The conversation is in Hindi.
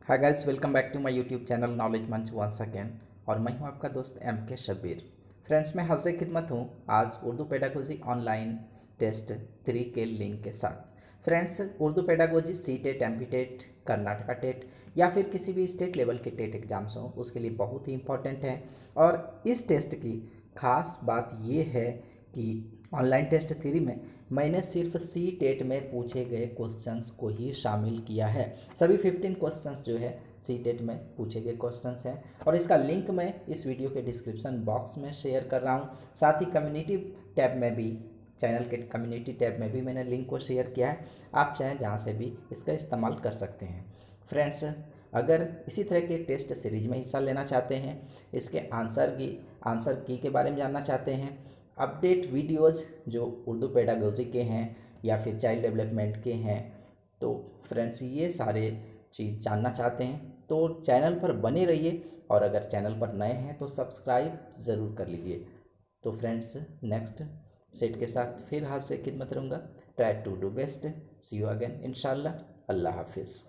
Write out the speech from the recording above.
Hi guys, welcome back to my YouTube channel Knowledge Manch once again. और मैं हूं आपका दोस्त के शब्बीर। फ्रेंड्स, मैं हाजिर खिदमत हूं आज उर्दू पेडागोजी ऑनलाइन टेस्ट 3 के लिंक के साथ। Friends, Urdu pedagogy CTET, MPTET, Karnataka TET या फिर किसी भी स्टेट लेवल के टेट एग्जाम्स हों उसके लिए बहुत ही इंपॉर्टेंट है। और इस टेस्ट की खास बात ये है कि ऑनलाइन टेस्ट 3 में मैंने सिर्फ सी टेट में पूछे गए क्वेश्चंस को ही शामिल किया है। सभी 15 क्वेश्चंस जो है सी टेट में पूछे गए क्वेश्चंस हैं और इसका लिंक मैं इस वीडियो के डिस्क्रिप्शन बॉक्स में शेयर कर रहा हूँ। साथ ही कम्युनिटी टैब में भी, चैनल के कम्युनिटी टैब में भी मैंने लिंक को शेयर किया है। आप चाहें जहाँ से भी इसका इस्तेमाल कर सकते हैं। फ्रेंड्स, अगर इसी तरह के टेस्ट सीरीज में हिस्सा लेना चाहते हैं, इसके आंसर की के बारे में जानना चाहते हैं, अपडेट वीडियोज़ जो उर्दू पेडागोजी के हैं या फिर चाइल्ड डेवलपमेंट के हैं, तो फ्रेंड्स ये सारे चीज़ जानना चाहते हैं तो चैनल पर बने रहिए। और अगर चैनल पर नए हैं तो सब्सक्राइब ज़रूर कर लीजिए। तो फ्रेंड्स, नेक्स्ट सेट के साथ फिर हाथ से खिदमत रहूँगा। Try to do best. See you again इंशाल्लाह। अल्लाह हाफिज़।